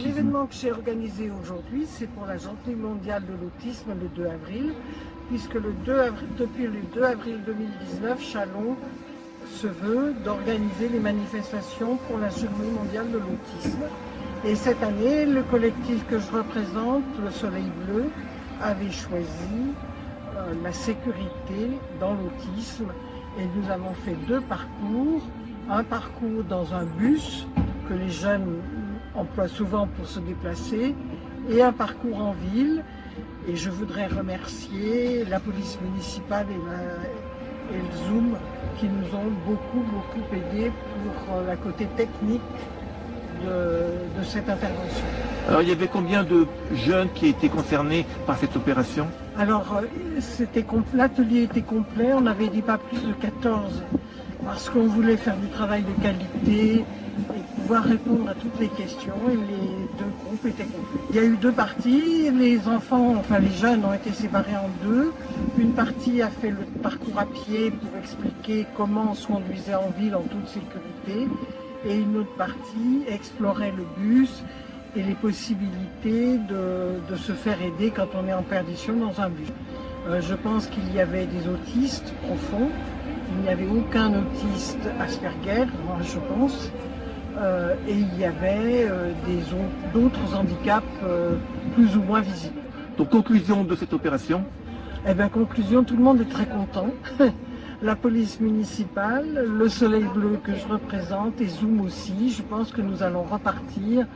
L'événement que j'ai organisé aujourd'hui, c'est pour la Journée mondiale de l'autisme le 2 avril, puisque depuis le 2 avril 2019, Châlons se veut d'organiser les manifestations pour la Journée mondiale de l'autisme. Et cette année, le collectif que je représente, le Soleil Bleu, avait choisi la sécurité dans l'autisme. Et nous avons fait 2 parcours. Un parcours dans un bus que les jeunes emploient souvent pour se déplacer et un parcours en ville. Et je voudrais remercier la police municipale et le Zoom qui nous ont beaucoup aidés pour la côté technique de cette intervention. Alors il y avait combien de jeunes qui étaient concernés par cette opération? Alors l'atelier était complet, on avait dit pas plus de 14 parce qu'on voulait faire du travail de qualité et pouvoir répondre à toutes les questions et les 2 groupes étaient complets. Il y a eu 2 parties, les enfants, enfin les jeunes ont été séparés en 2. Une partie a fait le parcours à pied pour expliquer comment on se conduisait en ville en toute sécurité et une autre partie explorait le bus et les possibilités de se faire aider quand on est en perdition dans un bus. Je pense qu'il y avait des autistes profonds, il n'y avait aucun autiste Asperger, moi je pense, et il y avait d'autres handicaps plus ou moins visibles. Donc conclusion de cette opération? Eh bien conclusion, tout le monde est très content. La police municipale, le Soleil Bleu que je représente et Zoom aussi, je pense que nous allons repartir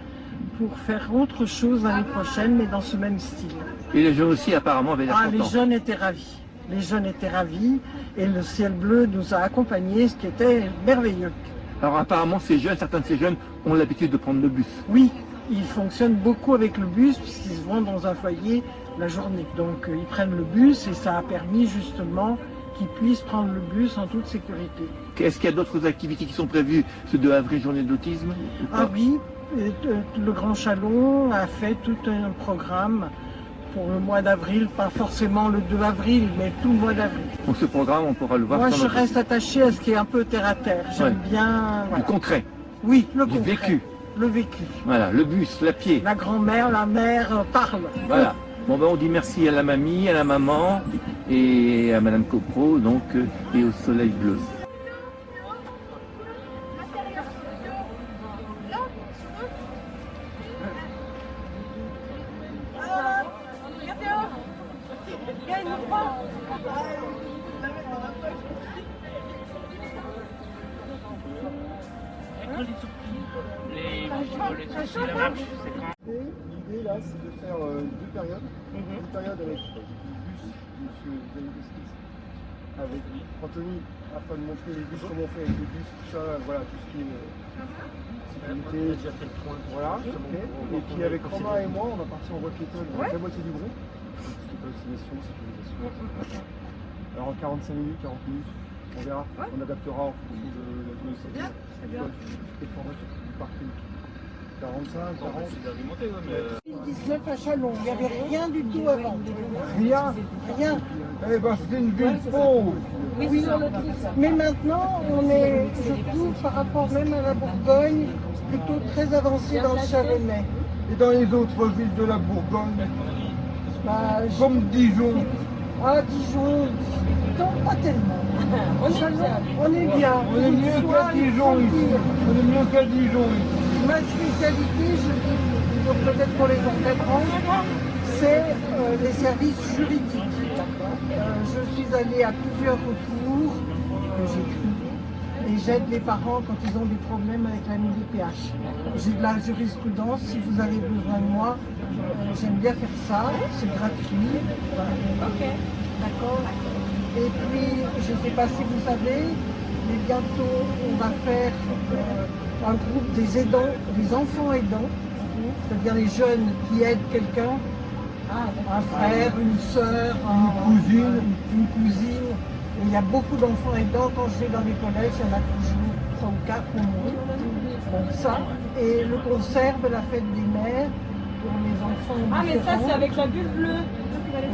pour faire autre chose l'année prochaine, mais dans ce même style. Et les jeunes aussi apparemment avaient l'air contents. Les jeunes étaient ravis. Les jeunes étaient ravis et le ciel bleu nous a accompagnés, ce qui était merveilleux. Alors apparemment certains de ces jeunes ont l'habitude de prendre le bus. Oui, ils fonctionnent beaucoup avec le bus puisqu'ils se vont dans un foyer la journée. Donc ils prennent le bus et ça a permis justement qu'ils puissent prendre le bus en toute sécurité. Est-ce qu'il y a d'autres activités qui sont prévues ce 2 avril, journée de l'autisme? Ah oui, le Grand Châlons a fait tout un programme pour le mois d'avril, pas forcément le 2 avril, mais tout le mois d'avril. Donc ce programme, on pourra le voir. Moi, je reste attachée à ce qui est un peu terre à terre. J'aime bien... Voilà. Du concret. Oui, le concret. Du vécu. Le vécu. Voilà, le bus, la pied. La grand-mère, la mère parle. Voilà. Bon ben on dit merci à la mamie, à la maman et à Madame Copro, donc, et au Soleil Bleu. L'idée là, c'est de faire 2 périodes. Une période avec bus, monsieur Zaïdowski, avec Anthony, afin de montrer les bus, comment on fait avec les bus, tout ça, voilà, tout ce qui est sécurité. Voilà, et puis avec Romain et moi, on va partir en voie piétonne avec la moitié du groupe. C'est pas destination, sécurisation. Alors en 45 minutes, 40 minutes, on verra, on adaptera en fonction de la durée. C'est bien. Et formation du parking. 45, 40. 2019 à Châlons, il n'y avait rien du tout avant. Rien. Rien. Eh ben c'était une ville pauvre. Oui, mais maintenant, on est, je trouve, par rapport même à la Bourgogne, plutôt très avancé dans le Châlonnais. Et dans les autres villes de la Bourgogne, comme Dijon. Ah, Dijon, non, pas tellement. On est bien. On est mieux qu'à Dijon ici. On est mieux qu'à Dijon ici. Ma spécialité, je dis peut-être pour les encadrants, c'est les services juridiques. Je suis allée à plusieurs retours que j'écris et j'aide les parents quand ils ont des problèmes avec la MDPH. J'ai de la jurisprudence, si vous avez besoin de moi, j'aime bien faire ça, c'est gratuit. Ok, d'accord. Et puis, je ne sais pas si vous savez, mais bientôt on va faire un groupe des aidants, des enfants aidants, c'est-à-dire les jeunes qui aident quelqu'un, un frère, une sœur, une cousine. Et il y a beaucoup d'enfants aidants. Quand je vais dans les collèges, il y en a toujours 3 ou 4 au moins. Donc ça, et le concert de la fête des mères, pour les enfants. Ah, mais ça, c'est avec la bulle bleue.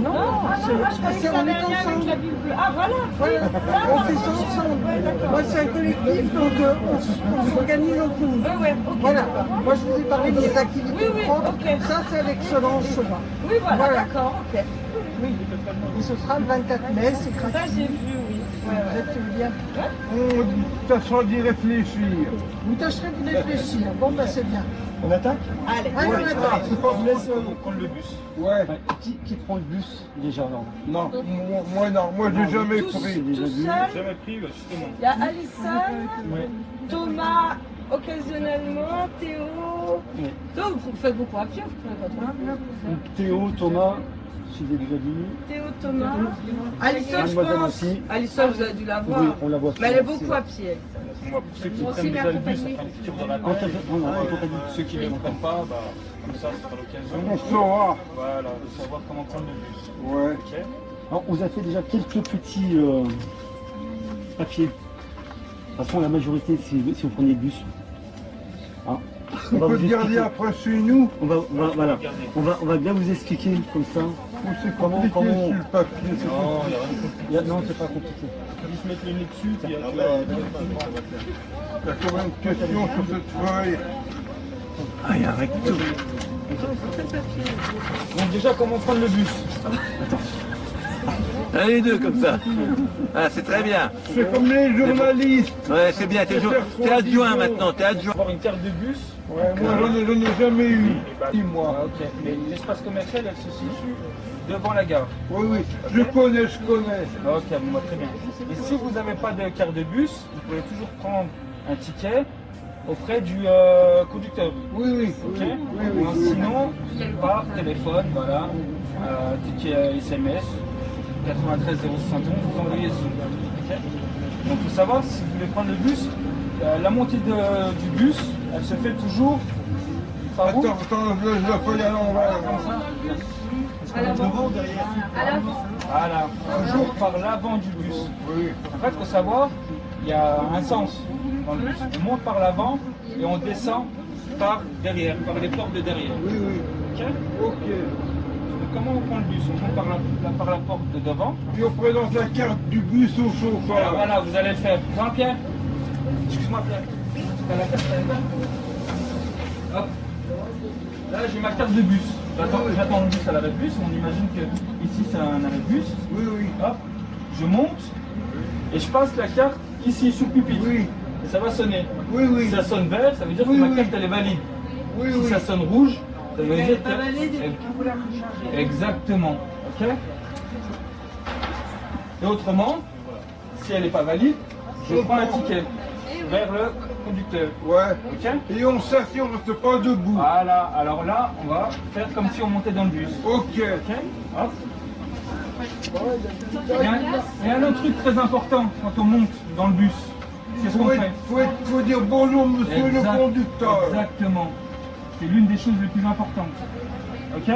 Non, Moi, je croyais que ça avait un lien avec la bulle bleue. Ah, voilà. Voilà, Ça, on par fait ça contre, ensemble. ouais, d'accord. Moi, c'est un collectif, donc on s'organise en groupe. Ouais, ok. Voilà. Moi, je vous ai parlé des activités Oui, propres. ok. Ça, c'est avec Solange Chauvin. Oui, voilà, Voilà. d'accord, ok. Oui. Et ce sera le 24 mai, c'est Ça, gratuit. j'ai vu, oui. Vous êtes bien. On tâchera d'y réfléchir. Vous tâcherez de réfléchir. Bon, ben, c'est bien. On attaque? Allez. Allez, on attend. Je vous laisse prendre le bus. Ouais. Qui prend le bus déjà non? Non, moi non, moi j'ai jamais Tout pris. seul. Jamais pris, justement. Il y a Alison, Thomas, occasionnellement, Théo. Oui. Toi, vous faites beaucoup à pied, vous prenez pas trop à pied. Donc, Théo, Thomas, je l'ai déjà dit. Théo, Thomas. Alison, je Mademoiselle pense. aussi. Alison, vous avez dû la voir. Oui, on la voit. Mais elle est souvent, beaucoup à pied. Moi, pour ceux qui Moi aussi, prennent déjà le bus, m'accompagner. après le tir de la En compagnie. Ceux qui ne le prennent pas, bah, comme ça, ce sera l'occasion. On saura. Voilà, de savoir comment prendre le bus. Ouais. Ok. Alors, on vous a fait déjà quelques petits papiers. De toute façon, la majorité, si vous prenez le bus. Hein, On va peut vous garder expliquer. après chez nous. Voilà. On va bien vous expliquer comme ça. Ou c'est Comment- compliqué comment- sur le papier. c'est Non, il n'y a rien de compliqué. Non, c'est pas compliqué. Il faut juste mettre le nez dessus, puis Il y a combien de questions sur cette feuille? Ah, il y a un recto. Donc déjà, comment prendre le bus? Un et deux comme ça. Ah, c'est très bien. C'est comme les journalistes. Ouais, c'est bien. T'es adjoint maintenant, t'es adjoint. Avoir une carte de bus. Ouais, moi j'en ai jamais eu. Dis-moi. Ah, ok. Mais l'espace commercial, elle se situe devant la gare. Oui, oui, je connais. Ok, bon, bah, très bien. Et si vous n'avez pas de carte de bus, vous pouvez toujours prendre un ticket auprès du conducteur. Oui, oui. Ok. Oui, Ou sinon, par téléphone, voilà, ticket SMS 93 071, vous envoyez sous. Ok. Donc il faut savoir si vous voulez prendre le bus, la montée du bus, elle se fait toujours par où? Attends, je la feuille à l'envers. À l'avant. À l'avant. Voilà, toujours par l'avant du bus. Oui. En fait, il faut savoir, il y a un sens dans le bus. On monte par l'avant et on descend par derrière, par les portes de derrière. Oui, oui. Ok. Ok. Donc, comment on prend le bus? On monte par la porte de devant. Puis on présente la carte du bus au Alors chauffeur. voilà, vous allez le faire. Jean-Pierre, excuse-moi Pierre. T'as la carte là. Hop. Là j'ai ma carte de bus. J'attends le bus à l'arrêt de bus. On imagine que ici c'est un arrêt de bus. Oui, oui. Hop. Je monte et je passe la carte ici sous le pupitre. Oui. Et ça va sonner. Oui, oui. Si ça sonne vert, ça veut dire Oui, que ma oui. carte elle est valide. Oui, Si oui. ça sonne rouge, ça veut dire pas valide et que... vous la rechargez. Exactement. Ok. Et autrement, si elle n'est pas valide, je prends un ticket vers le conducteur. Ouais. Ok. Et on s'assied, on ne reste pas debout. Voilà. Alors là, on va faire comme si on montait dans le bus. Ok. Ok. Hop. Et un autre truc très important quand on monte dans le bus, qu'est-ce qu'on fait? Faut dire bonjour monsieur Exact- le conducteur. Exactement. C'est l'une des choses les plus importantes. Ok.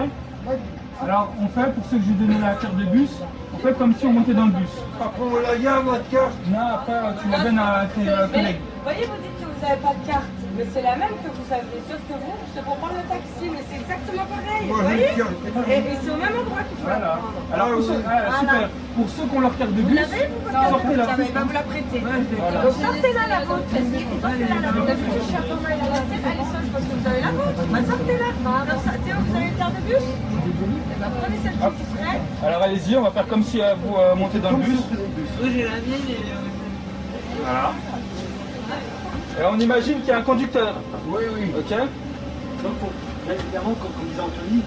Alors on fait, pour ceux que j'ai donné la carte de bus, on fait comme si on montait dans le bus. Après on la garde votre carte. Non, après tu la donnes à tes collègues. Voyez, vous dites que vous n'avez pas de carte, mais c'est la même que vous avez, sauf que vous, c'est pour prendre le taxi, mais c'est exactement pareil. Moi, Vous j'ai voyez une carte. Et c'est au même endroit qu'il faut la Voilà. prendre. Alors pour ceux, super. Pour ceux qui ont leur carte de Vous bus, l'avez, vous, votre carte? sortez-la. Ça va, il va vous la prêter. Voilà. Donc sortez-la la vôtre. Sortez-la la vôtre. D'habitude, je suis à Thomas et la vôtre. Alison, je pense que vous avez la vôtre. Bah, sortez-la. Alors, Théo, vous avez une carte de bus? Eh ben, prenez celle qui est prête. Alors allez-y, on va faire comme si vous montez dans le bus. Oui, j'ai la mienne et Voilà. Et on imagine qu'il y a un conducteur. Oui, oui. Ok. Donc, évidemment, comme disait Anthony,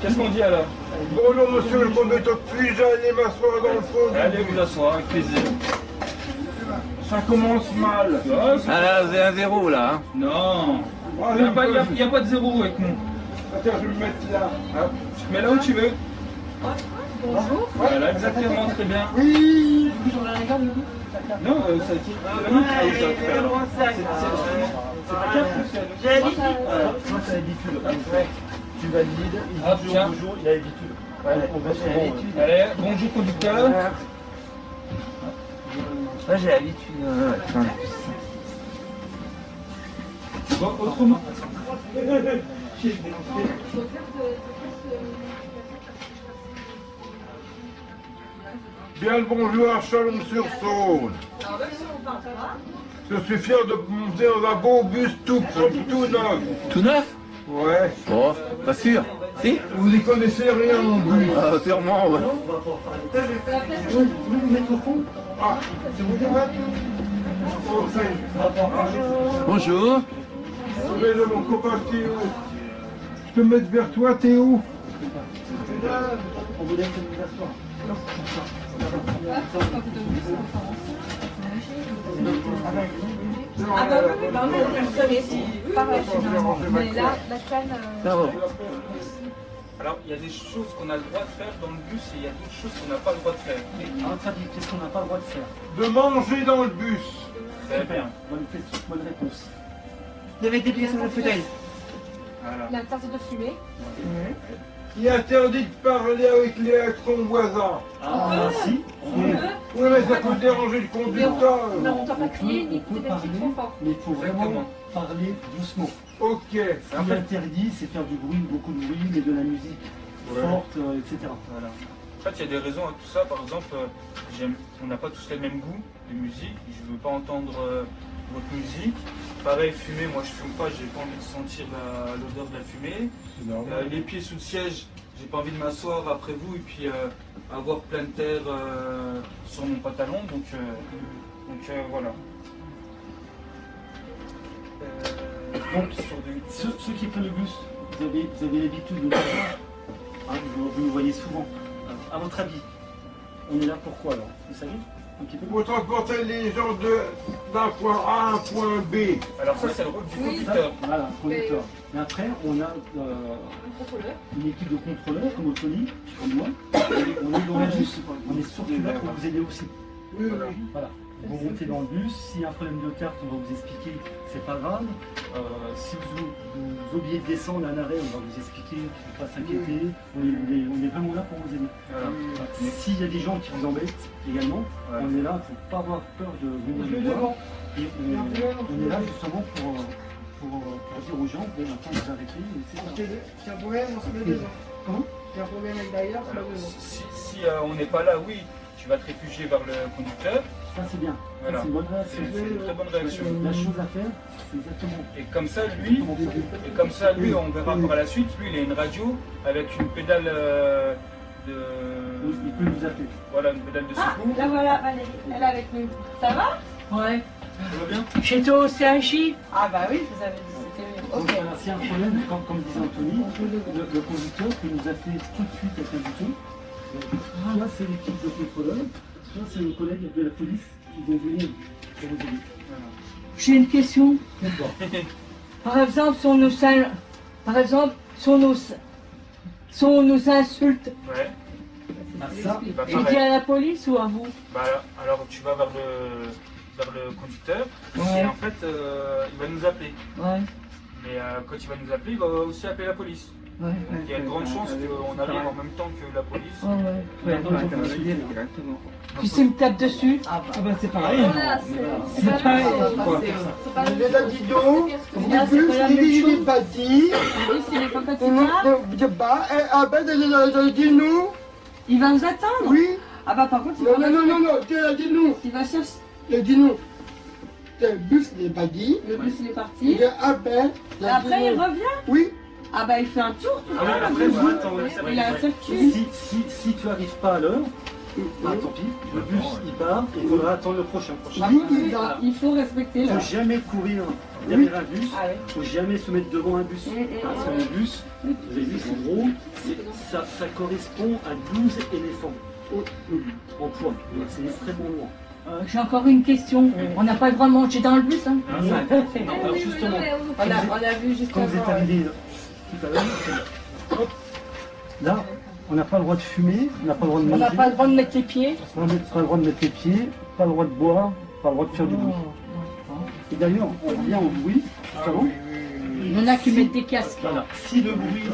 Qu'est-ce qu'on dit alors? Bonjour monsieur le conducteur, puis-je aller m'asseoir dans le fond du Allez bus? vous asseoir avec plaisir. Ça commence mal. Ah là, vous avez un zéro là. Hein. Non. Ah, Il n'y a pas de zéro avec nous. Attends, je vais me mettre là. Hop. Tu te mets là où tu veux. Voilà, exactement, très bien. Oui. Non, ça tire. La main, ah oui, ça va te faire. C'est ta carte ou c'est j'ai l'habitude. Moi, c'est l'habitude. Tu valides, il Hop, dit tiens. bonjour, il a l'habitude. On va souvent. Allez, bonjour conducteur. Moi j'ai l'habitude. Bon, autrement. Bien le bonjour à Chalon-sur-Saône. Alors même si on parle pas, Je suis fier de monter dans un beau bus tout propre, tout neuf. Tout neuf? Ouais. Bon, pas sûr. Si? Vous y connaissez rien non plus. Ah, sûrement, ouais. Ah, c'est vous Bonjour. de mon copain Théo. Je peux me mettre vers toi, Théo? On vous laisse vous asseoir. ah bah oui, oui, bah on a personne ici. Pareil, mais là, la canne. Ça va. Alors, il y a des choses qu'on a le droit de faire dans le bus et il y a d'autres choses qu'on n'a pas le droit de faire. À votre avis, qu'est-ce qu'on n'a pas le droit de faire? De manger dans le bus. Très bien. Bonne question, bonne réponse. Vous avez des pièces sur le fauteuil. Voilà. L'interdit de fumer. Il est interdit de parler avec son voisin. Ah, si. Oui, mais ça peut déranger le conducteur. Non, on ne doit pas crier ni On peut écouter des parler, petits trop fort. mais il faut vraiment Exactement. parler doucement. Ok. Ce qui est interdit, c'est faire du bruit, beaucoup de bruit, mais de la musique forte, etc. Voilà. En fait, il y a des raisons à tout ça. Par exemple, on n'a pas tous les mêmes goûts de musique. Je ne veux pas entendre votre musique. Pareil, fumer, moi je fume pas, j'ai pas envie de sentir l'odeur de la fumée. Les pieds sous le siège, j'ai pas envie de m'asseoir après vous et puis avoir plein de terre sur mon pantalon. Donc voilà. Donc, ceux qui prennent le bus, vous avez l'habitude de le voir. Hein, vous le voyez souvent. Alors, à votre avis, on est là pour quoi alors? Vous savez un petit peu? Pour transporter les gens d'un point A à un point B. Alors ça, c'est le rôle du conducteur. Voilà, conducteur. Et après, on a Un contrôleur. une équipe de contrôleurs, comme Anthony, comme moi. Et on est dans le bus. On est surtout là pour vous aider aussi. Voilà. Vous montez dans le bus, s'il y a un problème de carte, on va vous expliquer, c'est pas grave. Si vous oubliez de descendre à un arrêt, on va vous expliquer, il ne faut pas s'inquiéter. On est vraiment là pour vous aider. Voilà. S'il y a des gens qui vous embêtent également, on est là, il ne faut pas avoir peur de venir nous voir. Et on est là justement pour dire aux gens, bon, maintenant vous arrêtez, etc. C'est un problème, on se met devant. Comment? C'est un problème avec derrière, on se met Alors, devant. si on n'est pas là, oui, tu vas te réfugier vers le conducteur. Ça c'est bien. Voilà. C'est une bonne réaction. C'est une très bonne réaction. La chose à faire, c'est exactement. Et comme ça, lui, on verra par la suite, lui, il a une radio avec une pédale de... Il peut nous appeler. Voilà, une pédale de Ah, secours. là voilà, Valérie, elle est avec nous. Ça va? Ouais. Ça va bien? Chez toi au CHI. Ah bah oui, je vous avais dit, c'était mieux. Donc Ok. voilà, s'il y a un problème, comme disait Anthony, le conducteur peut nous appeler tout de suite après le bouton. Soit c'est l'équipe de contrôleurs, soit c'est nos collègues de la police qui vont venir pour vous aider. J'ai une question. Par exemple, si on nous insulte, Ouais. Ah, ça, Bah, je dis pareil. à la police ou à vous? Bah, alors tu vas vers le conducteur Ouais. et en fait, il va nous appeler. Ouais. Mais quand il va nous appeler, il va aussi appeler la police. Ouais. Donc il y a de grandes chances qu'on arrive en même temps que la police. Ouais. Puis s'il me tape dessus? Ah bah c'est pareil. Voilà, c'est pareil. c'est pas Les habitants, c'est pas la même il est chose. bâti, Oui, c'est les copains on de ne bas, et après, dit nous, Il va nous attendre. oui, Ah bah par contre, il non, va non, non, non, non, tu as dit nous, Il va chercher. tu as dit nous. Le bus n'est pas dit, Le bus, il est parti. il est après, Après, il revient. oui, Ah bah il fait un tour, tout Ah oui, ça. après, bah, attends, ouais, c'est vrai, Il a un ouais. circuit. si tu n'arrives pas à l'heure, bah, tant pis, le bus il part et il faudra attendre le prochain. oui, il a. Il faut respecter Il ne là. faut jamais courir derrière un bus, Ah oui. il ne faut jamais se mettre devant un bus. Parce que le bus, vous avez vu, c'est gros, ça correspond à 12 éléphants en poids. Donc c'est extrêmement loin. J'ai encore une question. On n'a pas le droit de manger dans le bus, hein? Non, alors justement, On a vu juste quand vous êtes avant. arrivé tout à l'heure, hop, là, on n'a pas le droit de fumer, on n'a pas le droit de On manger, n'a pas le droit de mettre les pieds. on n'a pas le droit de mettre les pieds, pas le droit de boire, pas le droit de faire du bruit. Et d'ailleurs, on revient au bruit, justement. Il y en a qui mettent des casques. Voilà. Si le bruit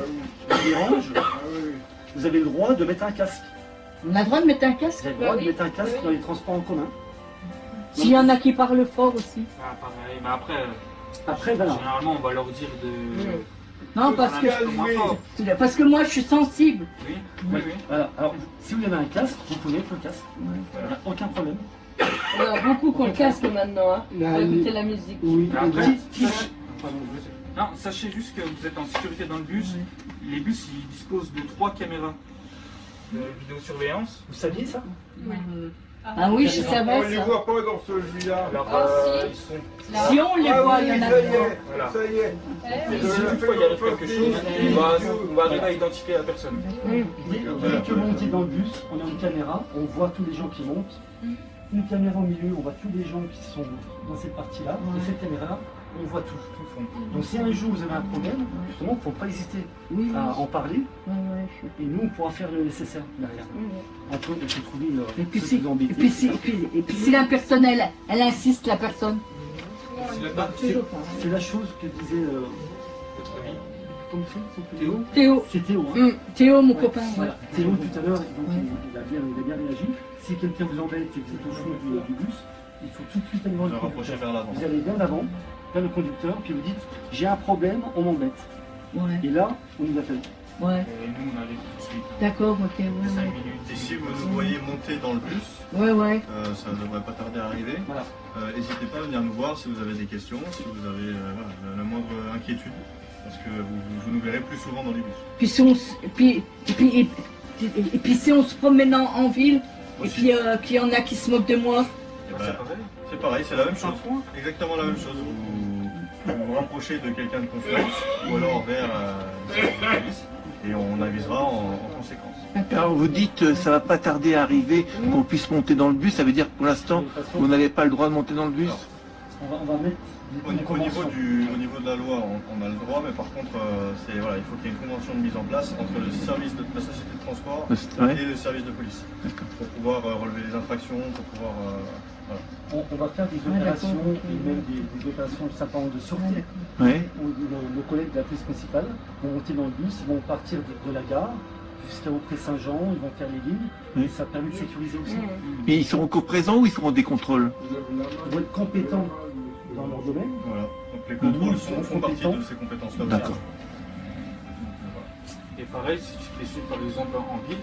vous dérange, vous avez le droit de mettre un casque. On a le droit de mettre un casque? Vous avez le droit de mettre un casque dans les transports en commun. S'il y en a qui parlent fort aussi. Ah, pareil. Mais après, Après, voilà. généralement, on va leur dire Non, parce que moi je suis sensible. Oui, oui, oui. Voilà. Alors, si vous avez un casque, vous pouvez mettre le casque. Il n'y a aucun problème. Il y en a beaucoup qui ont le casque maintenant, hein, pour écouter la musique. Oui, Mais après, Si- non, sachez juste que vous êtes en sécurité dans le bus. Les bus, ils disposent de 3 caméras de vidéosurveillance. Vous saviez ça? Ah oui, je On savais ne les ça. voit pas dans celui-là. Alors, si. ils sont... Si on les voit, il y en a ça y deux. est, Voilà. ça y est. Et si toutefois il arrive quelque chose, on va arriver à identifier la personne. Dès que vous montez dans le bus, on a une caméra, on voit tous les gens qui montent. Une caméra au milieu, on voit tous les gens qui sont dans cette partie-là. Et cette caméra-là, on voit tout. Donc si un jour vous avez un problème, justement, il ne faut pas hésiter à en parler. Et nous, on pourra faire le nécessaire derrière. Entre autres, on peut trouver Et puis, ceux si, qui vous embêtent. et puis si la personne, elle insiste, la personne. C'est la chose que disait... comment c'est Théo. Théo. C'est Théo. Hein. Théo, mon copain. Voilà. Théo, tout à l'heure, donc, il a bien réagi. Si quelqu'un vous embête et que vous êtes au fond du bus, il faut tout de suite aller voir le conducteur. Vous allez bien avant, vers le conducteur, puis vous dites j'ai un problème, on m'embête. Ouais. Et là, on nous appelle. Ouais. Et nous, on arrive tout de suite. D'accord, ok. 5 Ouais, minutes. Et si vous nous voyez monter dans le bus, ouais. Ouais. ça ne devrait pas tarder à arriver. Voilà. N'hésitez pas à venir nous voir si vous avez des questions, si vous avez la moindre inquiétude, parce que vous nous verrez plus souvent dans les bus. Puis si on, puis si on se promène en ville, et Aussi. puis qu'il y en a qui se moquent de moi. Et ben, c'est pareil, c'est la même chose. Exactement la même chose. Vous vous rapprochez de quelqu'un de confiance, ou alors vers le service de police, et on avisera en conséquence. Alors vous dites ça va pas tarder à arriver qu'on puisse monter dans le bus, ça veut dire que pour l'instant vous n'avez pas le droit de monter dans le bus? On va mettre Au niveau de la loi, on a le droit, mais par contre, il faut qu'il y ait une convention de mise en place entre le service de la société de transport Ouais. et le service de police, pour pouvoir relever les infractions, pour pouvoir... on va faire des opérations, et même des opérations simplement de sûreté. Ouais. Nos collègues de la police municipale vont monter dans le bus, ils vont partir de la gare jusqu'au Pré-Saint-Jean, ils vont faire les lignes, et ça permet de sécuriser aussi. Et ils seront encore présents ou ils feront des contrôles? Ils vont être compétents dans leur domaine. Voilà. Donc les contrôles font partie de ces compétences-là. D'accord. Et pareil, si tu te fais suivre par exemple en ville,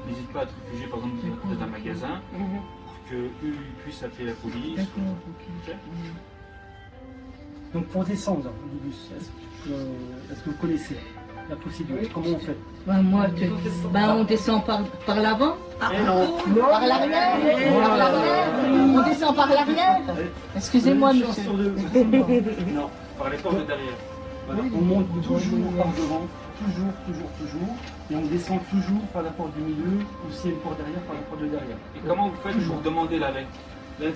n'hésite pas à te réfugier par exemple dans un magasin pour qu'eux ils puissent appeler la police. Ok. Donc pour descendre du bus, est-ce que vous connaissez la procédure? Comment on fait? On descend par l'avant. Par l'arrière. Par l'arrière. On descend par l'arrière. Excusez-moi, Une chance monsieur. sur deux. Non. Par les portes de derrière. Voilà. On monte toujours par devant, toujours, et on descend toujours par la porte du milieu, ou s'il y a une porte derrière, par la porte de derrière. Et comment vous faites pour demander l'arrêt? Il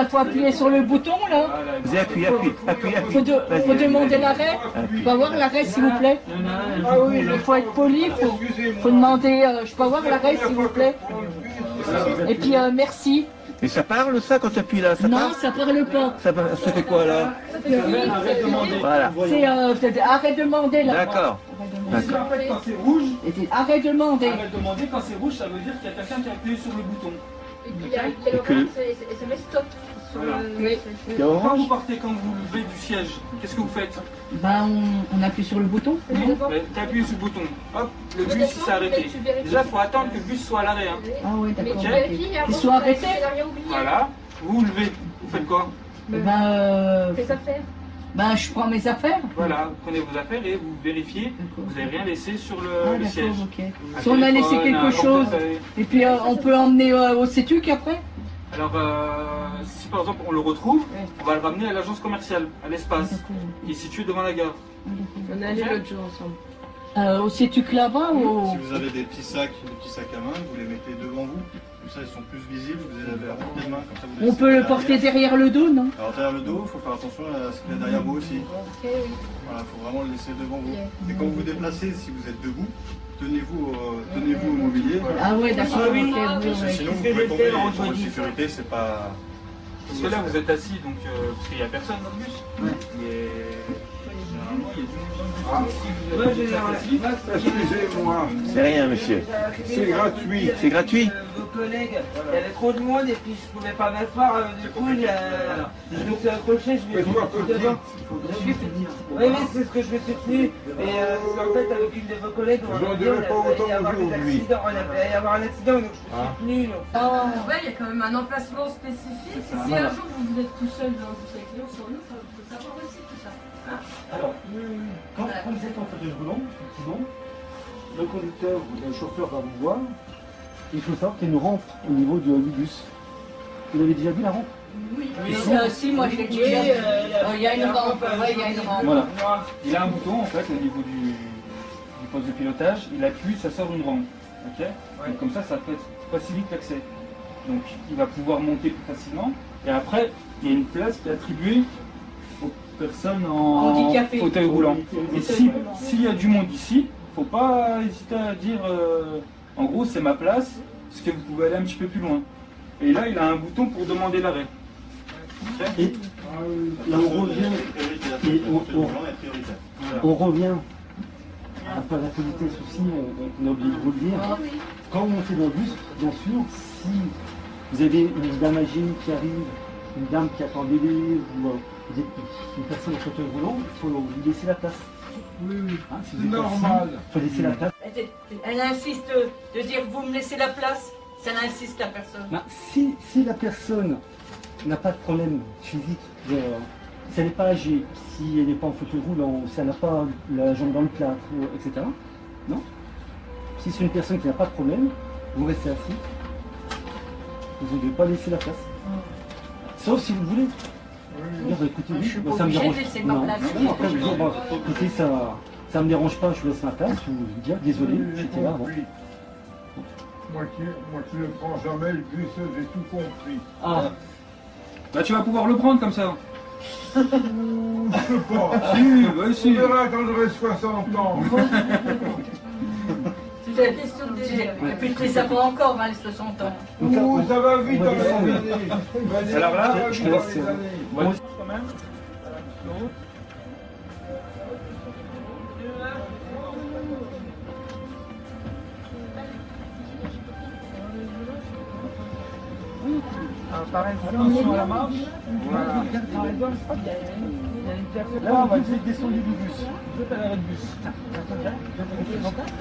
faut appuyer sur le bouton là. Vous appuyez. Faut demander l'arrêt. Je peux avoir l'arrêt s'il vous plaît. Ah oui, Il faut être poli, faut demander. Je peux avoir l'arrêt s'il vous plaît. Et puis merci. Et ça parle ça quand tu appuies là? Ça Non, parle? ça parle pas. Ça fait quoi là? Voilà. C'est arrête de demander là. D'accord. D'accord. En fait, quand c'est rouge, Arrête de demander. arrête de demander, quand c'est rouge, ça veut dire qu'il y a quelqu'un qui a appuyé sur le bouton. Et puis il y a l'orange, ça met stop. Sur Voilà. Oui. Il y a Quand orange? vous partez, quand vous levez du siège, qu'est-ce que vous faites? On appuie sur le bouton. Tu appuies sur le bouton. Hop, le bus s'est arrêté. Déjà, il faut attendre que le bus soit à l'arrêt. Hein. Ah oui, Mais d'accord. tu vérifies et après, Qu'ils soient arrêtés. tu n'as rien oublié. Voilà. Vous vous levez. Vous faites quoi? Tes affaires. Je prends mes affaires. Voilà, vous prenez vos affaires et vous vérifiez. Vous n'avez rien laissé sur le siège. Ok. Un Si on a laissé téléphone, un quelque chose, portefeuille. et puis on peut emmener au CETUC après. Alors, si par exemple on le retrouve, on va le ramener à l'agence commerciale, à l'espace, qui est situé devant la gare. On est allé l'autre jour ensemble. Au CETUC là-bas ou Si vous avez des petits sacs à main, vous les mettez devant vous. Comme ça, ils sont plus visibles, vous les avez à portée de main. Comme ça, vous on peut le porter derrière le dos, non? Alors derrière le dos, il faut faire attention à ce qu'il y a derrière vous aussi. Ok, oui. Voilà, il faut vraiment le laisser devant vous. Et quand vous vous déplacez, si vous êtes debout, tenez-vous au mobilier. Ah ouais, d'accord. Ah oui. Ok, oui, Parce que oui. sinon, vous pouvez tomber. Et pour une sécurité, c'est pas... Parce que là, vous êtes assis, donc parce qu'il n'y a personne dans le bus. Et généralement, qu'il y a du monde dans le bus. Excusez-moi, C'est rien, monsieur. c'est gratuit. C'est gratuit? Vos collègues, il y avait trop de monde et puis je pouvais pas m'asseoir, du coup je me suis accroché, je me suis mis devant. Je suis petit. Oui, mais c'est ce que je me suis tenu. Et en fait, avec une de vos collègues, on a dit qu'il allait y avoir des accidents. On allait y avoir un accident, donc je me suis tenu. Ouais, il y a quand même un emplacement spécifique. Si un jour vous êtes tout seul dans le bus avec nous, sur nous, il faut savoir aussi tout ça. Alors, quand vous êtes en fauteuil roulant, effectivement, le conducteur ou le chauffeur va vous voir. Il faut savoir qu'il y a une rampe au niveau du bus. Vous avez déjà vu la rampe? Oui, si, moi j'ai dit. Il y a une rampe, ouais, il y a une rampe. Voilà. Il a un bouton en fait au niveau du poste de pilotage, il appuie, ça sort une rampe. Ok. Donc, comme ça facilite l'accès. Donc il va pouvoir monter plus facilement. Et après, il y a une place qui est attribuée aux personnes en Handicapées. fauteuil roulant. Et s'il y a du monde ici, faut pas hésiter à dire en gros c'est ma place, parce que vous pouvez aller un petit peu plus loin. Et là il a un bouton pour demander l'arrêt. Et là on revient. Et on revient. Après la politesse aussi, on a oublié de vous le dire. Quand vous montez dans le bus, bien sûr, si vous avez une dame âgée qui arrive, une dame qui attend un bébé, ou vous êtes une personne en fauteuil roulant, il faut lui laisser la place. Oui, oui, Hein, si c'est vous êtes normal. Il faut laisser la place. Elle insiste de dire vous me laissez la place, ça n'insiste la personne. Ben, si la personne n'a pas de problème physique, si elle n'est pas âgée, si elle n'est pas en fauteuil roulant, si elle n'a pas la jambe dans le plâtre, etc. Non. Si c'est une personne qui n'a pas de problème, vous restez assis. Vous ne devez pas laisser la place. Sauf si vous le voulez. Dire, bah, écoutez, Je suis pas ça me obligée de dérange. laisser ma place. Non, après, vous dire, bah, écoutez, ça me dérange pas, je vous laisse ma place, ou vous dire, désolé, j'étais là avant. Moi qui ne prends jamais le bus, j'ai tout compris. Ah, Bah tu vas pouvoir le prendre comme ça. Je sais pas. Si, On verra quand j'aurai 60 ans. C'est une question de désir. Et puis tu les as pas encore, hein, les 60 ans. Ouh, ça va vite dans les années. Alors là, Ça va je vite te dans laisse. les années. Ouais. Quand même. Par exemple, Attention à la marche. voilà. Par exemple, je crois qu'il y a une personne. Là, on va essayer de descendre du bus. Vous êtes à l'arrêt de bus.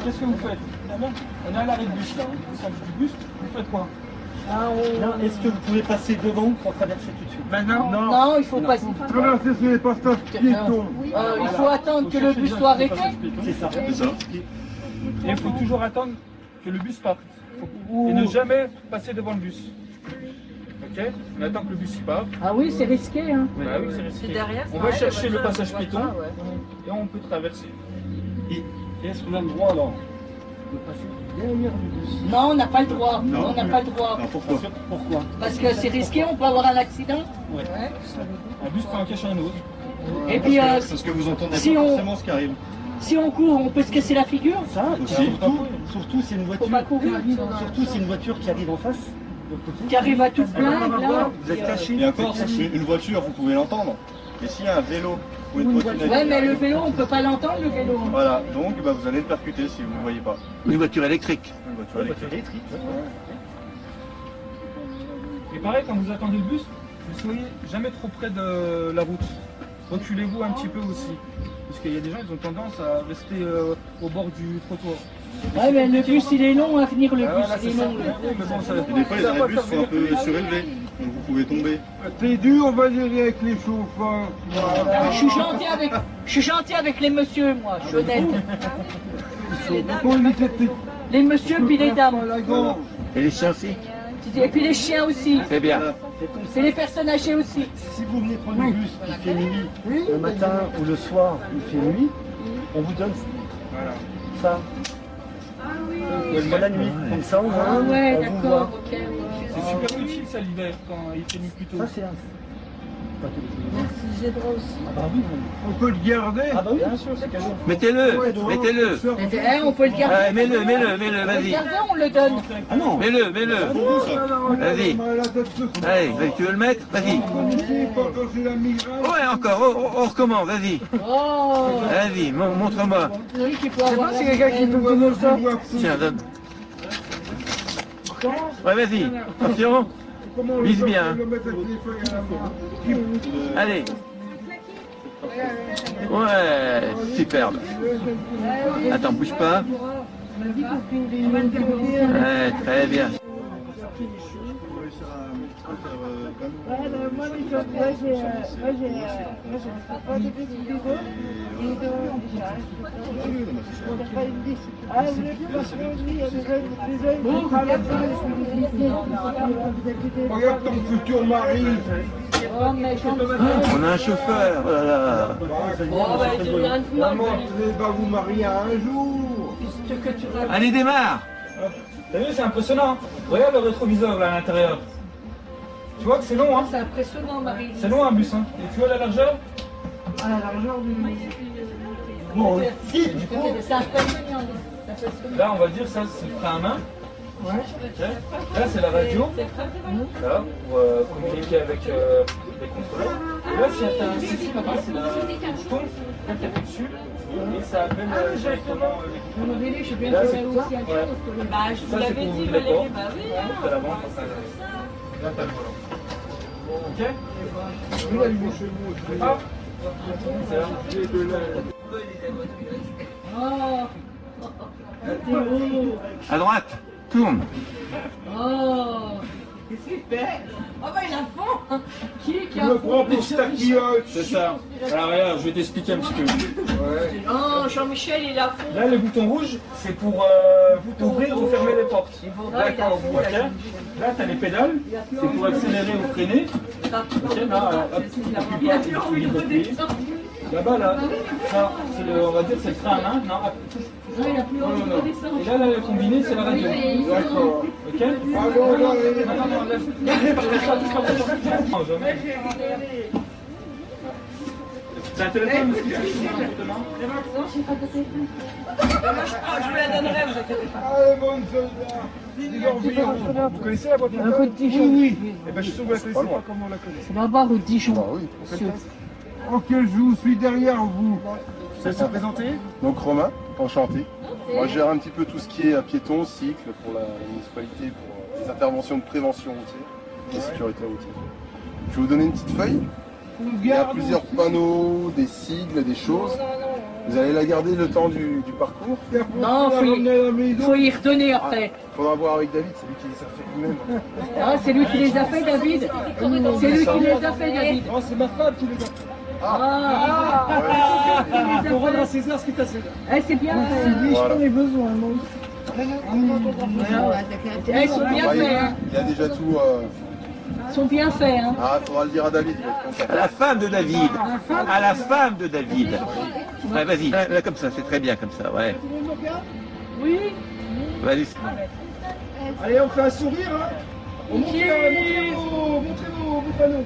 Qu'est-ce que vous faites? On est à l'arrêt de bus là. Vous descendez du bus. Vous faites quoi? là, est-ce que vous pouvez passer devant pour traverser tout de suite? Maintenant, Non, il faut pas. Traverser sur les passages piétons. Il faut attendre que le bus soit arrêté. C'est ça. Et il faut toujours attendre que le bus parte. Et ne jamais passer devant le bus. Ok? On attend que le bus il parte. Ah oui, c'est risqué. Hein. Bah oui, c'est risqué. derrière, On va chercher le passage piéton et on peut traverser. Et est-ce qu'on a le droit alors de passer derrière le bus? Non, on n'a pas le droit. Non. On n'a pas le droit. Alors pourquoi? Pourquoi? Parce que c'est risqué, on peut avoir un accident. Un bus peut en cacher un autre. Et puis, Parce que vous entendez si pas on- forcément ce qui arrive. si on court, on peut se casser la figure. Ça, Aussi. surtout c'est une voiture. Faut pas courir. Surtout c'est une voiture qui arrive en face. de l'autre côté. Qui arrive à tout plein, là. Vous êtes caché. Et encore, si c'est une voiture, vous pouvez l'entendre. Mais s'il y a un vélo ou une trottinette, Ouais, mais le vélo, on peut pas l'entendre, le vélo. voilà, donc bah, vous allez le percuter si vous ne voyez pas. Une voiture électrique. Une voiture électrique. Et pareil, quand vous attendez le bus, ne soyez jamais trop près de la route. Reculez-vous un petit peu aussi. Parce qu'il y a des gens, ils ont tendance à rester au bord du trottoir. Ouais, mais le bus, il est long à venir, le Ah, voilà, bus, il c'est est ça. long. Mais bon, ça- Et des fois, les ça va arrêts de bus faire sont un peu surélevés. Donc vous pouvez tomber. C'est dur, on va dire, avec les chauffeurs. Voilà. Je suis gentil avec les messieurs, moi, je suis honnête. Pour éviter de Les messieurs puis les dames. la gorge. Et les chiens aussi? Et puis les chiens aussi. C'est bien. C'est les personnes âgées aussi. Si vous venez prendre le bus, il fait nuit, le matin ou le soir, il fait nuit, on vous donne ça. Pour la nuit, comme ça au moins, Ah ouais, on vous voit. d'accord, ok. Ouais. C'est super utile ça l'hiver quand il fait nuit plus tôt. Ça c'est un... Merci, j'ai droit aussi. Ah bah oui, On peut le garder. ah bah oui, bien sûr, c'est cadeau. Mettez-le, mettez-le. On peut le garder. Mets-le, On peut vas-y. le garder, on le donne. Ah non. Mets-le. Vas-y. Vas-y. Allez, tu veux le mettre? Vas-y. Quand j'ai la migraine. Ouais, encore, on recommence, vas-y. Oh. Vas-y, montre-moi. Oui, qui peut C'est avoir pas si quelqu'un qui peut me donner ça. Tiens, donne. Ouais, vas-y. Attention. Vise bien. Allez. Ouais, superbe. Attends, bouge pas. Ouais, très bien. Regarde ton futur mari. On a un chauffeur, oh là là. Maman, vous n'allez pas vous marier un jour. Allez, démarre. T'as vu, c'est impressionnant. Regarde le rétroviseur là à l'intérieur. Tu vois que c'est long, hein? C'est impressionnant, Marie. C'est long un bus, hein? Et tu vois la largeur? À la largeur du. Bon, si, du coup. C'est impressionnant. Là, on va dire ça, c'est le frein à main. Ouais. Ok. Là, c'est la radio. Là, pour communiquer avec les contrôleurs. Et là, si t'as un souci là-bas, c'est le bouton. Là, t'appuies dessus. Et ça appelle directement les Je suis bien là, fait c'est aussi. ça. Ouais. Bah, je vous Ça, c'est l'avais pour dit, ouvrir les Valérie. portes. Bah oui. T'as l'avant, ça. Là, t'as le volant. Ok? Ah. C'est là. À droite, tourne. Oh. Qu'est-ce qu'il fait? Oh bah il a fond. Qui Je me prends pour Staquioche. C'est ça. Alors regarde, je vais t'expliquer un petit peu. Oh, Jean-Michel, il a fond. Là, le bouton rouge, c'est pour ouvrir ou fermer les portes. D'accord, ok. Là, tu as les pédales, c'est pour accélérer ou freiner. Ok, là, hop, appuie pas, tu peux appuyer. Là-bas, là, ça, on va dire c'est le frein à main. Non, touche. Non, il a plus envie de descendre. Et là, le combiné, c'est la radio. D'accord. Ok. Non, laisse. C'est un téléphone, mais ce que tu veux demain. Je vous la donnerai, vous inquiétez pas. Allez, bonne soldat. Vous connaissez la boîte Un peu de Dijon. Oui, oui. Eh ben, je suis sûr que vous la connaissez pas comme on la connaît. C'est là-bas, rue de Dijon. Bah oui. Monsieur. Ok, je vous suis derrière vous. Ça se présenter? Donc Romain, enchanté. Moi je gère un petit peu tout ce qui est piéton, cycle pour la municipalité, pour les interventions de prévention routière et sécurité routière. Je vais vous donner une petite feuille. Il y a plusieurs panneaux, des sigles, des choses. Vous allez la garder le temps du parcours. Non, faut y redonner après. Il faudra voir avec David, c'est lui qui les a fait lui-même. Ah, c'est lui qui les a fait, David. C'est lui qui les a fait, David. Non, c'est ma femme qui les a fait. Il faut rendre à César ce qui t'a fait. C'est bien fait. Voilà. Les besoins, moi. Ils sont bien faits. Hein. Il y a déjà tout. Ils sont bien faits. Hein. Ah, il faudra le dire à David. Il va être content. À la femme de David. À la femme de David. Ouais, vas-y, là, comme ça, c'est très bien comme ça, ouais. Oui. Vas-y. Allez, on fait un sourire, hein. Montrez-vous vos panneaux.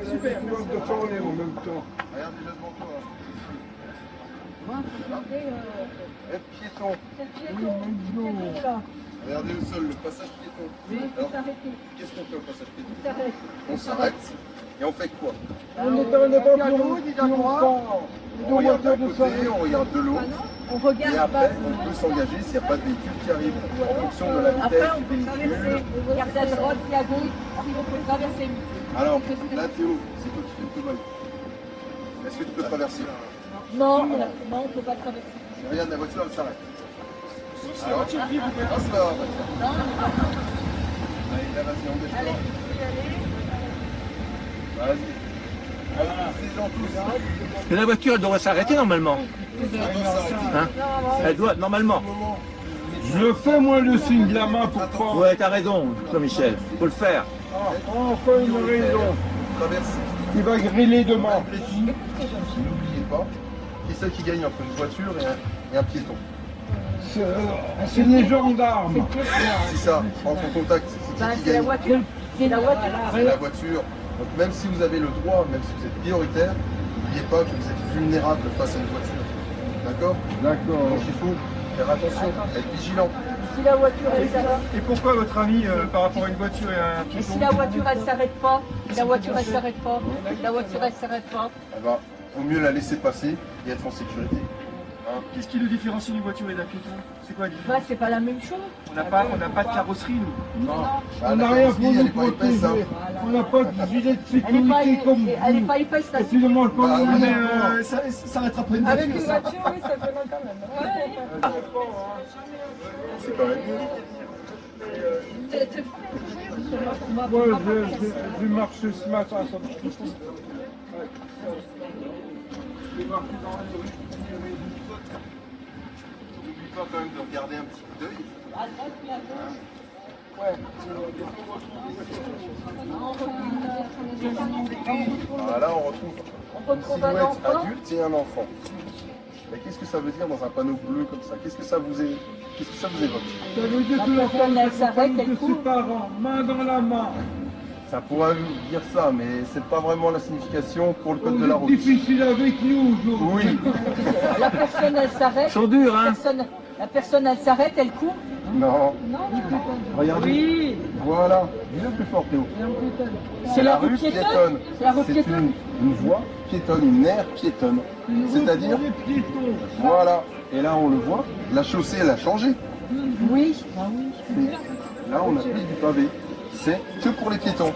Super. On va parler en même temps. Regarde déjà devant toi. Piéton. Regardez le sol, le passage piéton. Alors, qu'est-ce qu'on fait au passage piéton? On s'arrête et on fait quoi? On n'est pas plus haut, ni à droite. On regarde d'un côté, on regarde de l'autre. Et après, on peut s'engager s'il n'y a pas de véhicule qui arrive en fonction de la vitesse du véhicule. Regardez à droite, puis à gauche, si on peut traverser. Alors, là Théo, c'est toi qui fais le cowboy. Est-ce que tu peux traverser? Non, on ne peut pas traverser. Regarde, la voiture, elle s'arrête. Alors, passe là, voiture. Allez, là, vas-y, engage-toi. Vas-y. Ces gens tous. Mais la voiture, elle devrait s'arrêter normalement. Hein? Elle doit, normalement. Je le fais, moi, le signe de la main pour pas. Ouais, t'as raison, Jean-Michel. Faut le faire. Enfin une raison. Traverse. Il va griller demain. N'oubliez pas. Qui c'est qui gagne entre une voiture et un piéton? C'est les gendarmes. C'est ça, entre en contact. C'est qui gagne? C'est la voiture. C'est la voiture. Donc même si vous avez le droit, même si vous êtes prioritaire, n'oubliez pas que vous êtes vulnérable face à une voiture. D'accord? D'accord. Donc il faut faire attention, être vigilant. Si la voiture elle s'arrête. Et pourquoi votre ami, par rapport à une voiture et à un Et piéton? si la voiture elle s'arrête pas, la voiture elle s'arrête pas, la voiture elle s'arrête pas. Eh ben, vaut mieux la laisser passer et être en sécurité. Hein? Qu'est-ce qui nous différencie d'une voiture et d'un piéton? C'est quoi la différence? Bah c'est pas la même chose. On n'a pas de carrosserie, nous. Bah, On la n'a rien carrosserie, pour elle nous est pas épaisse, hein. protéger. On n'a pas de gilet de Elle est pas, sécurité comme elle est vous. pas épaisse la Excusez-moi le Bah, comment, oui, mais non. ça s'arrêtera après une Avec voiture. une voiture, oui, ça fait mal quand même. C'est quand même mieux. Moi, j'ai marché ce matin, ça me fait N'oublie pas quand même de regarder un petit coup d'œil. Voilà, on retrouve une silhouette adulte et un enfant. Mais qu'est-ce que ça veut dire dans un panneau bleu comme ça? Qu'est-ce que ça vous évoque? Ça veut dire que la femme elle s'arrête, elle de ses parents, main dans la main. Ça pourrait dire ça, mais c'est pas vraiment la signification pour le code de la On est route. difficile avec nous aujourd'hui. Oui. La personne elle s'arrête. Ils sont durs, hein? La personne elle s'arrête, elle court. Non. Non. Regardez. Oui. Voilà. Dis-le plus fort, Théo. C'est la rue piétonne. C'est la rue C'est piétonne. une voie piétonne, une aire piétonne. C'est-à-dire, voilà. Et là, on le voit, la chaussée, elle a changé. Oui. Et là, on a plus du pavé. C'est que pour les piétons.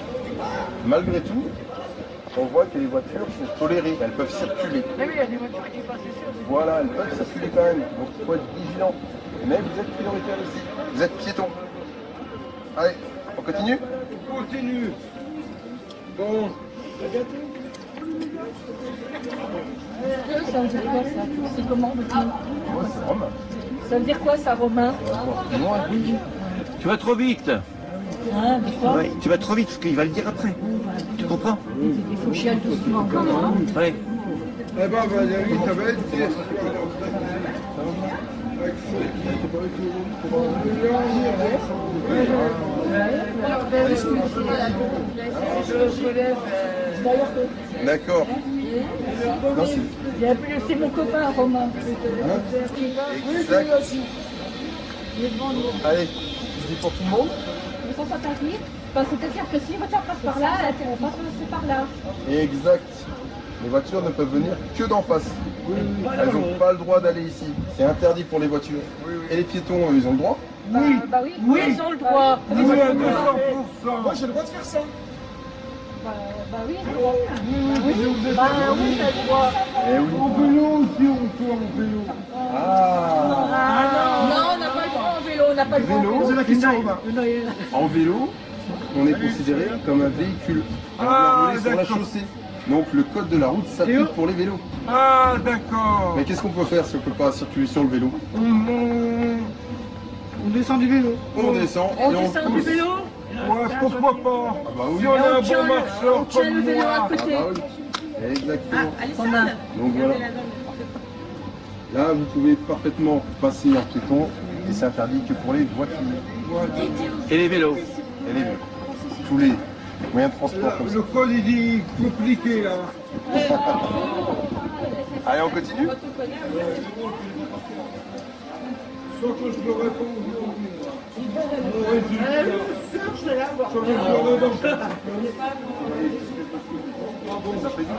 Malgré tout, on voit que les voitures sont tolérées, elles peuvent circuler. Mais oui, il y a des voitures qui passent ici. Voilà, elles peuvent circuler quand même. Donc il faut être vigilant. Mais vous êtes prioritaire ici. Vous êtes piéton. Allez, on continue? On continue. Bon. Ça veut dire quoi ça? C'est comment votre nom? Moi, c'est Romain. Ça veut dire quoi ça, Romain? Tu vas trop vite. Hein, des fois, Ouais, tu vas trop vite parce qu'il va le dire après. Tu comprends? il faut chialer doucement. Hein. Ouais. Eh ben Valérie, ça va être pire. D'accord. Non, C'est mon copain, Romain. exact. Allez, je dis pour tout le monde. Il faut pas t'inquiéter. C'est-à-dire que si une voiture passe par là, elle ne va pas passer par là. Exact. Les voitures ne peuvent venir que d'en face. Elles n'ont pas le droit d'aller ici. C'est interdit pour les voitures. Et les piétons, eux, ils ont le droit? Oui. Bah oui, ils ont le droit. Oui, à 200%. Moi, j'ai le droit de faire ça. Bah oui, bah oui, t'as le droit. Eh oui. En vélo aussi, on peut en vélo. Ah. Non, on n'a pas le droit en vélo, on n'a pas le droit en Vélo, vélo. c'est la question, Romain. En vélo, on est considéré comme un véhicule. On doit rouler sur la d'accord. chaussée. Donc le code de la route s'applique pour les vélos. Ah, d'accord. Mais qu'est-ce qu'on peut faire si on ne peut pas circuler sur le vélo? On descend du vélo. On descend On et on descend du pousse. vélo, Ouais, pourquoi pas. Ah bah oui. Si on est un tient bon le- marcheur on tient le comme vélo à moi. côté. Ah bah oui. Exactement. Romain. Donc voilà. Là, vous pouvez parfaitement passer en piéton et c'est interdit que pour les voitures Et les vélos. et les vélos. Tous les moyens de transport comme ça. Le code il dit compliqué là. Allez, on continue? Sans que je me réponde aujourd'hui. Mon résultat. Sans que je me réponde. Ça fait du bien.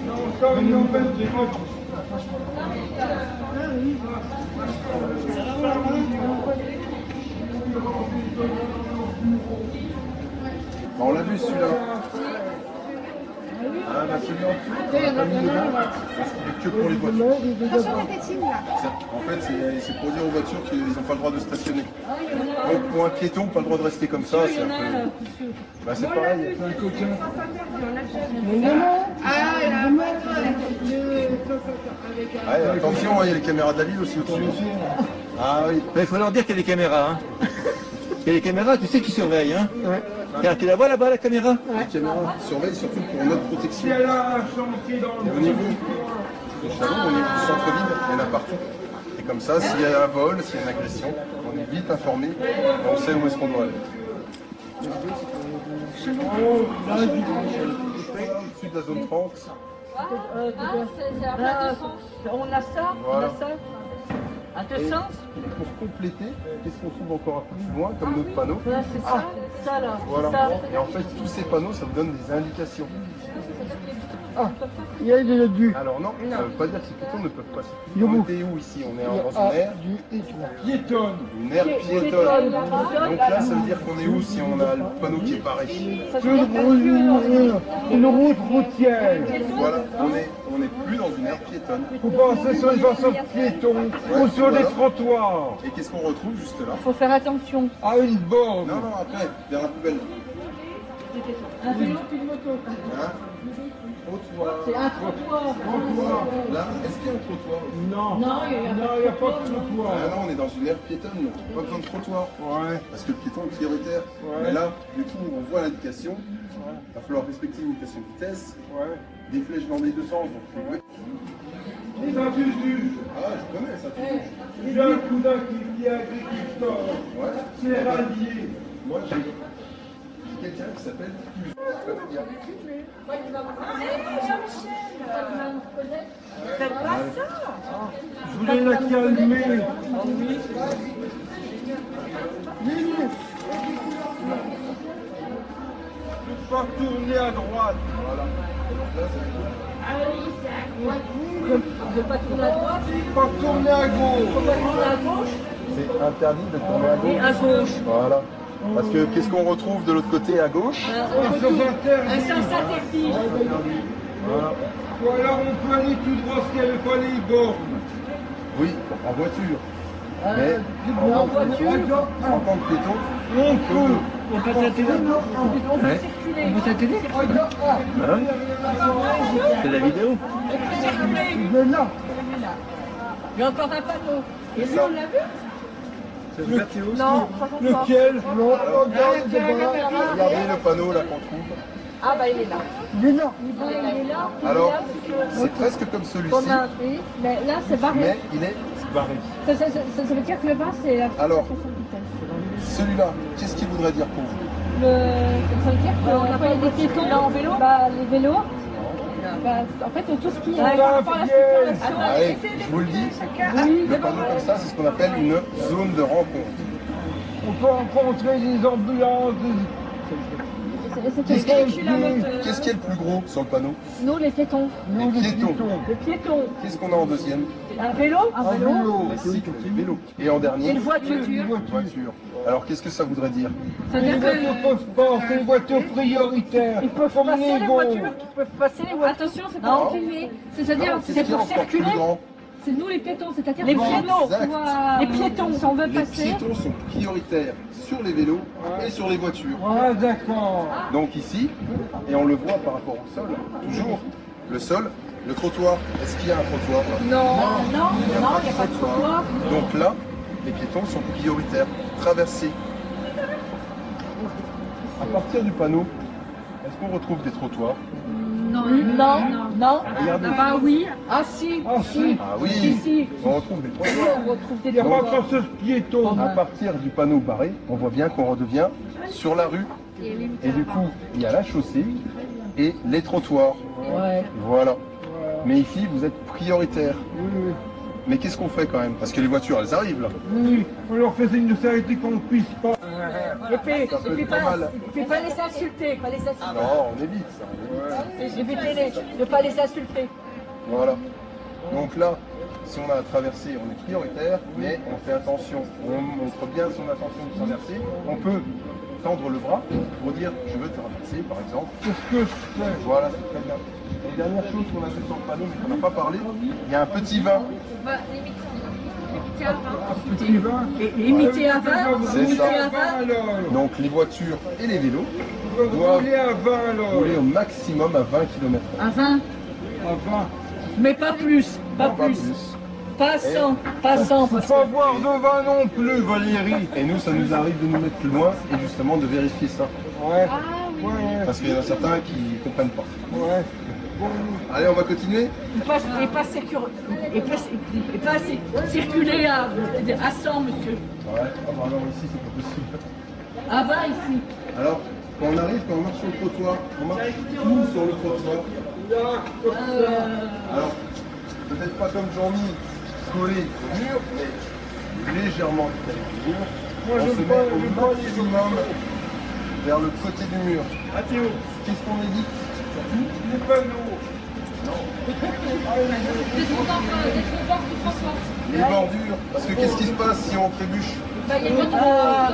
Non, ça, il embête les gens. Bah, on l'a vu celui-là. Ah, bah celui en dessous, on l'a pas mis dedans, parce qu'il est que pour les voitures. En fait, c'est pour dire aux voitures qu'ils n'ont pas le droit de stationner. Donc pour un piéton, pas le droit de rester comme ça, c'est un peu... Bah c'est pareil. Ouais, attention, il y a les caméras de la ville aussi au-dessus. Ah oui. Il faut leur dire qu'il y a des caméras. Hein. Il y a les caméras, tu sais qui surveillent, hein? Ouais. Regarde, tu la vois là-bas, la caméra? Les caméras surveillent surtout pour notre protection. Si elle a un chantier dans Et au niveau de Chalon, au niveau du centre-ville, il y en a partout. Et comme ça, s'il y a un vol, s'il y a une agression, on est vite informé, et on sait où est-ce qu'on doit aller. Au-dessus de la zone franc, On a ça, on a ça. À deux sens. pour compléter, qu'est-ce qu'on trouve encore plus loin comme notre panneau? Voilà, c'est ça. Ça là. Voilà. Ça. Et en fait, tous ces panneaux, ça vous donne des indications. il y a des adultes. Alors non, ça ne veut pas dire que ces piétons ne peuvent pas circuler. On était où ici? On est dans une aire Piétonne. Une aire piétonne. Donc là, ça veut dire qu'on est où si on a le panneau qui est pareil? Une route routière. Voilà, on n'est plus dans une aire piétonne. Vous pensez sur les façons piétons ou sur les trottoirs. Et qu'est-ce qu'on retrouve juste là? Il faut faire attention. À une borne. Non, non, après, vers la poubelle. Un vélo puis une moto. Hein? Trottoir. C'est un trottoir. Là, est-ce qu'il y a un trottoir? Non. Non, il n'y a pas de trottoir. Ah non, on est dans une aire piétonne, donc pas besoin de trottoir. Ouais. Parce que le piéton est prioritaire. Ouais. Mais là, du coup, on voit l'indication. Il va falloir respecter une indication de vitesse. Ouais. Des flèches dans les deux sens. Donc, Les individus. ah, je connais ça. J'ai un cousin qui est agriculteur. Ouais. C'est radié. Moi, j'ai quelqu'un qui s'appelle Plus. Je connais bien. Faites pas ça. Je voulais la calmer. Pas tourner à droite. Voilà. Là, c'est De pas tourner à droite. Pas tourner à gauche. Pas tourner à gauche. C'est interdit de tourner à gauche. Et à gauche. Voilà. Parce que qu'est-ce qu'on retrouve de l'autre côté à gauche? Un sens interdit. Voilà. Ou alors on peut aller tout droit parce qu'il n'y avait pas les bornes. Oui, en voiture. Mais En voiture. en tant que piéton, On peut. On peut circuler. C'est la vidéo. Il est là. Il y a encore un panneau. Et lui, on l'a vu? Non, lequel? Non, regardez le panneau là qu'on trouve. Ah bah il est là. Il est là. Il est là. Alors, c'est presque comme celui-ci, Mais là c'est barré. mais il est barré. Ça veut dire que le bas c'est la Alors, vitesse. celui-là, qu'est-ce qu'il voudrait dire pour vous? Ça veut dire qu'on n'a pas les piétons là en vélo. Bah les vélos. Bah, en fait tout ce qui est par rapport à la circulation. Allez, je vous le dis, le panneau comme ça, c'est ce qu'on appelle une zone de rencontre. On peut rencontrer des ambulances. Qu'est-ce qui est le plus gros sur le panneau? Nous les piétons. Les piétons. Les piétons. Qu'est-ce qu'on a en deuxième? Un vélo. Un vélo. Les cycles, les vélos. Et en dernier? Une voiture. Une voiture. Alors qu'est-ce que ça voudrait dire? Ça veut Les dire voitures peuvent pas, c'est une voiture prioritaire. ils peuvent Comme passer les les bons. voitures. Ils peuvent passer les voitures. Attention, c'est pas filmé. C'est-à-dire Non, c'est ce qui est pour encore circuler. plus grand. C'est nous les piétons, c'est-à-dire Les piétons. Exact. Les piétons, si on veut Les passer. piétons sont prioritaires sur les vélos et sur les voitures. Ah d'accord. Donc ici, et on le voit par rapport au sol, toujours, le sol, le trottoir. Est-ce qu'il y a un trottoir là? Non, il n'y a pas de trottoir. Donc là, les piétons sont prioritaires, traversés. À partir du panneau, est-ce qu'on retrouve des trottoirs? Non. Regardez. Bah oui. Ah si. Ah si. Ah oui, Si. on retrouve des trottoirs. On retrouve des Il n'y a pas trottoirs. encore ce piéton. À partir du panneau barré, on voit bien qu'on redevient sur la rue. Et du coup, il y a la chaussée et les trottoirs. Ouais. Voilà. Mais ici, vous êtes prioritaire. Oui, Mais qu'est-ce qu'on fait quand même? Parce que les voitures, elles arrivent là. oui. On leur fait une sécurité qu'on ne puisse pas. Ça peut être pas mal. Et pas les insulter, pas les insulter. Non, on évite ça. Évitez-les, ne pas les insulter. Voilà. Donc là, si on a à traverser, on est prioritaire, mais on fait attention. On montre bien son intention de traverser. On peut tendre le bras pour dire je veux traverser, par exemple. C'est ce que je fais. Voilà, c'est très bien. Et dernière chose qu'on a fait sur le panneau, mais qu'on n'a pas parlé, il y a un petit vin. Petit vin. Limité à 20. C'est ça. À 20 alors. Donc les voitures et les vélos On va doivent rouler à 20 alors. rouler au maximum à 20 km/h. À 20. À 20. Mais pas plus. Pas Non, plus. Pas 100, pas 100. Faut pas boire de vin non plus, Valérie. Et nous, ça nous arrive de nous mettre plus loin et justement de vérifier ça. Ouais. Parce qu'il y en a certains qui comprennent pas. Ouais. Allez, on va continuer. Et pas circuler à 100, monsieur. Ouais, ah bah non, ici, c'est pas possible. Ah bah, ici. Alors, quand on arrive, quand on marche sur le trottoir, on marche tout sur le trottoir. Alors, peut-être pas comme Jean-Mi, collé au mur, mais légèrement collé au mur. On se met au maximum vers le côté du mur. Ah Théo, Qu'est-ce qu'on est dit? les panneaux. Les bordures. Parce que qu'est-ce qui se passe si on trébuche? Bah, il y a une autre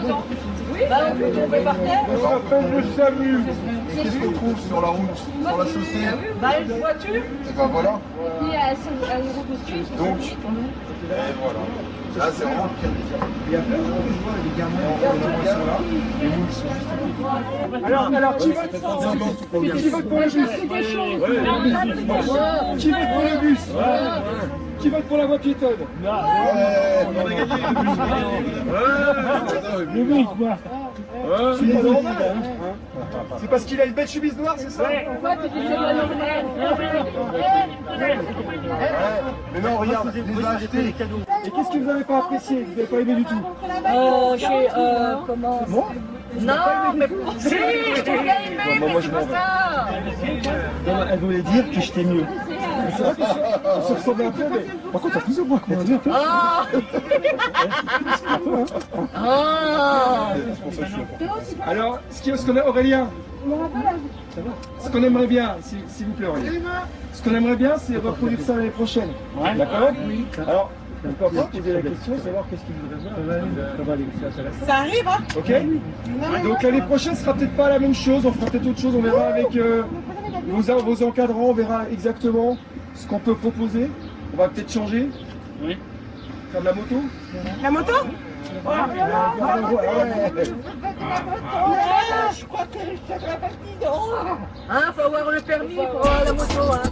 dedans. Oui, bah, on peut tomber par terre. On s'appelle le SAMU. Et qu'est-ce qu'on trouve sur la route, sur la chaussée? Bah, une voiture. Et ben voilà. Donc, et voilà. Là, c'est vraiment le pire des cas. Il y a plein de gens que je vois, les gamins, ils sont là, et nous, ils sont juste à côté. Alors, qui vote pour le bus? Qui vote pour le bus? Qui vote pour la voie piétonne? On a gagné Le bus, moi. C'est pas normal, hein. C'est parce qu'il a une belle chemise noire, c'est ça? Mais non, regarde, les a achetés. Et qu'est-ce que vous n'avez pas apprécié? Vous n'avez pas aimé du tout? Comment? Moi? Non, mais si, je t'ai bien aimé, mais c'est pas ça. Elle voulait dire que j'étais mieux. C'est vrai qu'on se ressemblait un peu, mais par contre, t'as plus ou moins comment dire. Ah. Ah. C'est pour ça que je suis là. Alors, ce qu'on a, Aurélien, ce qu'on aimerait bien, s'il vous plaît, Aurélien, ce qu'on aimerait bien, c'est reproduire ça l'année prochaine. D'accord? Oui. Alors, on peut encore poser la question, savoir qu'est-ce qu'il voudrait faire. Ça arrive, hein? Ok? Donc l'année prochaine, ce sera peut-être pas la même chose, on fera peut-être autre chose, on verra avec vos encadrants, on verra exactement ce qu'on peut proposer. On va peut-être changer. Oui. Faire de la moto? La moto? Je crois que je suis la partie. Hein, faut avoir le permis pour avoir la moto. Hein.